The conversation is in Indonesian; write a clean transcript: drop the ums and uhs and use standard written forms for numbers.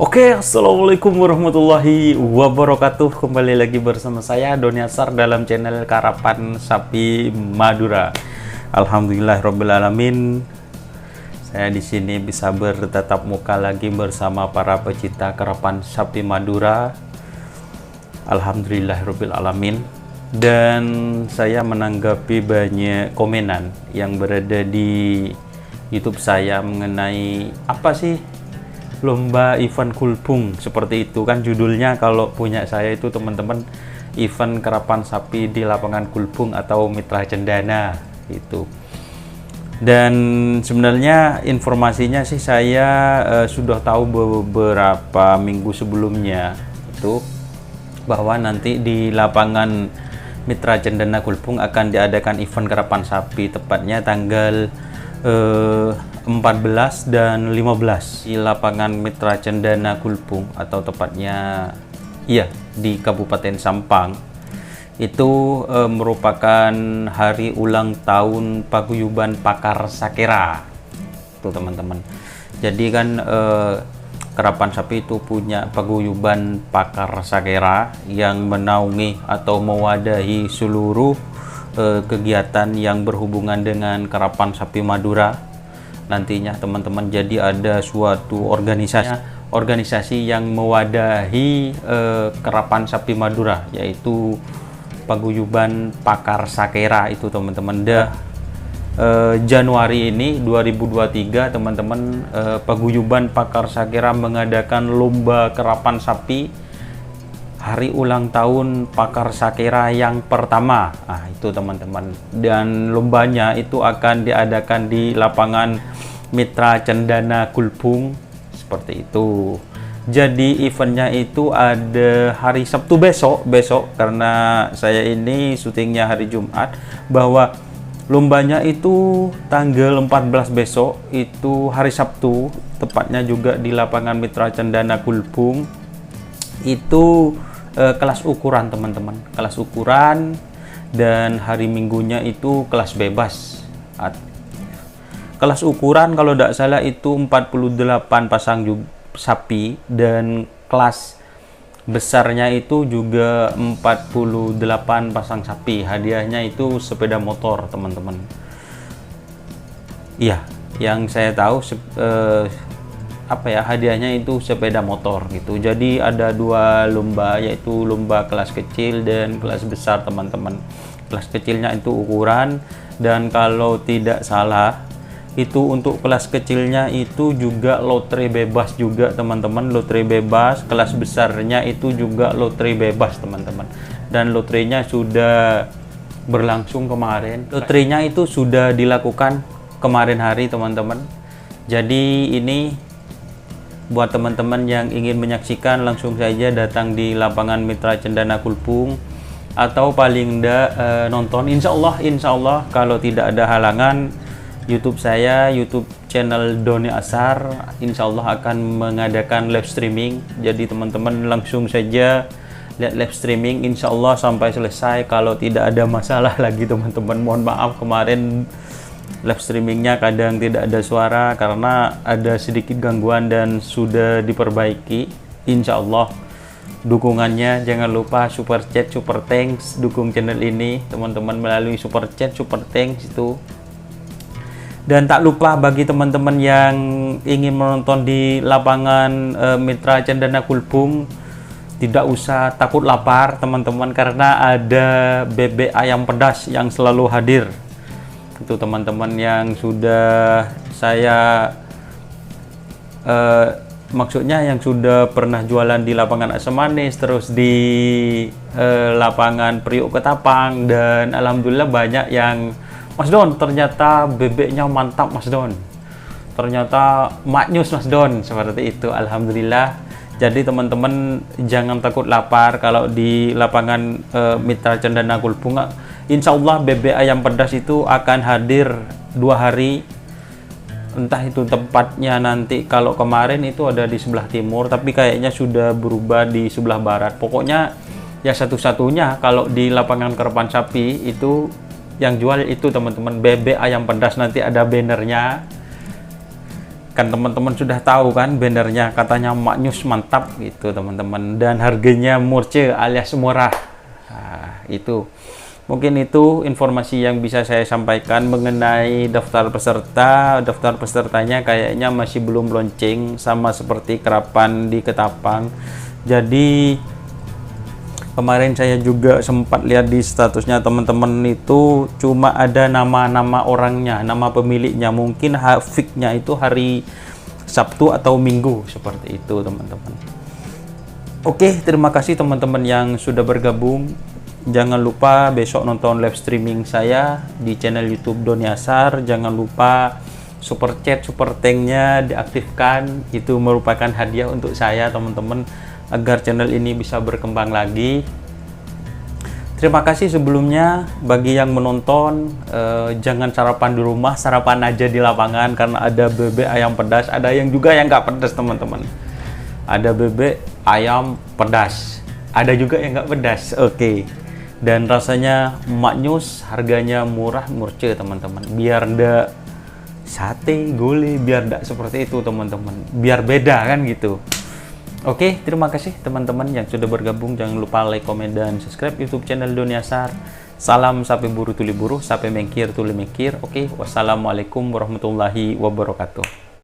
Oke, assalamualaikum warahmatullahi wabarakatuh. Kembali lagi bersama saya Doni Asar dalam channel Karapan Sapi Madura. Alhamdulillahirabbil alamin. Saya di sini bisa bertatap muka lagi bersama para pecinta karapan sapi Madura. Alhamdulillahirabbil alamin. Dan saya menanggapi banyak komenan yang berada di YouTube saya mengenai apa sih lomba event kulbung seperti itu kan judulnya. Kalau punya saya itu teman-teman, event karapan sapi di lapangan kulbung atau mitra cendana itu. Dan sebenarnya informasinya sih saya sudah tahu beberapa minggu sebelumnya itu bahwa nanti di lapangan mitra cendana kulbung akan diadakan event karapan sapi, tepatnya tanggal 14 dan 15 di lapangan Mitra Cendana Kulbung, atau tepatnya di Kabupaten Sampang. Itu merupakan hari ulang tahun paguyuban Pakar Sakera tuh teman-teman. Jadi kan karapan sapi itu punya paguyuban Pakar Sakera yang menaungi atau mewadahi seluruh kegiatan yang berhubungan dengan karapan sapi Madura nantinya teman-teman. Jadi ada suatu organisasi yang mewadahi karapan sapi Madura, yaitu paguyuban Pakar Sakera itu teman-teman. Januari ini 2023 teman-teman, paguyuban Pakar Sakera mengadakan lomba karapan sapi hari ulang tahun Pakar Sakera yang pertama. Itu teman-teman, dan lombanya itu akan diadakan di lapangan Mitra Cendana Kulbung seperti itu. Jadi eventnya itu ada hari Sabtu besok karena saya ini syutingnya hari Jumat, bahwa lombanya itu tanggal 14 besok, itu hari Sabtu, tepatnya juga di lapangan Mitra Cendana Kulbung. Itu kelas ukuran teman-teman, kelas ukuran, dan hari Minggunya itu kelas bebas. Kelas ukuran kalau tidak salah itu 48 pasang sapi, dan kelas besarnya itu juga 48 pasang sapi. Hadiahnya itu sepeda motor teman-teman. Iya, yang saya tahu hadiahnya itu sepeda motor gitu. Jadi ada dua lomba, yaitu lomba kelas kecil dan kelas besar teman-teman. Kelas kecilnya itu ukuran, dan kalau tidak salah itu untuk kelas kecilnya itu juga lotre bebas juga teman-teman, lotre bebas. Kelas besarnya itu juga lotre bebas teman-teman, dan lotrenya sudah berlangsung kemarin. Lotrenya itu sudah dilakukan kemarin hari teman-teman. Jadi ini buat teman-teman yang ingin menyaksikan, langsung saja datang di lapangan Mitra Cendana Kulbung, atau paling enggak nonton. Insya Allah kalau tidak ada halangan, YouTube saya, YouTube channel Doni Asar, insya Allah akan mengadakan live streaming. Jadi teman-teman langsung saja lihat live streaming, insya Allah sampai selesai. Kalau tidak ada masalah lagi teman-teman, mohon maaf kemarin live streamingnya kadang tidak ada suara karena ada sedikit gangguan, dan sudah diperbaiki. Insya Allah dukungannya jangan lupa super chat, super thanks, dukung channel ini teman-teman melalui super chat, super thanks itu. Dan tak lupa bagi teman-teman yang ingin menonton di lapangan Mitra Cendana Kulbung, tidak usah takut lapar teman-teman, karena ada bebek ayam pedas yang selalu hadir. Itu teman-teman yang sudah saya maksudnya yang sudah pernah jualan di lapangan Asam Manis, terus di lapangan Priok Ketapang, dan alhamdulillah banyak yang, Mas Don, ternyata bebeknya mantap Mas Don, ternyata maknyus Mas Don, seperti itu. Alhamdulillah. Jadi teman-teman jangan takut lapar kalau di lapangan Mitra Cendana Kulbung. Insya Allah bebek ayam pedas itu akan hadir 2 hari. Entah itu tempatnya nanti, kalau kemarin itu ada di sebelah timur, tapi kayaknya sudah berubah di sebelah barat. Pokoknya ya satu-satunya kalau di lapangan karapan sapi itu yang jual itu teman-teman bebek ayam pedas. Nanti ada bannernya Kan teman-teman sudah tahu kan bannernya, katanya maknyus mantap gitu teman-teman, dan harganya murce alias murah. Nah, itu mungkin itu informasi yang bisa saya sampaikan mengenai daftar peserta. Daftar pesertanya kayaknya masih belum launching, sama seperti Kerapan di Ketapang. Jadi kemarin saya juga sempat lihat di statusnya teman-teman itu cuma ada nama-nama orangnya, nama pemiliknya. Mungkin fix-nya itu hari Sabtu atau Minggu, seperti itu teman-teman. Oke, terima kasih teman-teman yang sudah bergabung. Jangan lupa besok nonton live streaming saya di channel YouTube Doni Asar. Jangan lupa super chat, super thanknya diaktifkan. Itu merupakan hadiah untuk saya teman-teman, agar channel ini bisa berkembang lagi. Terima kasih sebelumnya bagi yang menonton. Jangan sarapan di rumah, sarapan aja di lapangan, karena ada bebek ayam pedas. Ada yang juga yang nggak pedas teman-teman. Ada bebek ayam pedas, ada juga yang nggak pedas. Oke. Dan rasanya maknyus, harganya murah murce teman-teman. Biar ndak sate gulai, biar ndak seperti itu teman-teman, biar beda kan gitu. Oke, terima kasih teman-teman yang sudah bergabung. Jangan lupa like, komen, dan subscribe YouTube channel Doni Asar. Salam sapi buru tuli buru, sapi mengkir tuli mengkir. Oke, wassalamualaikum warahmatullahi wabarakatuh.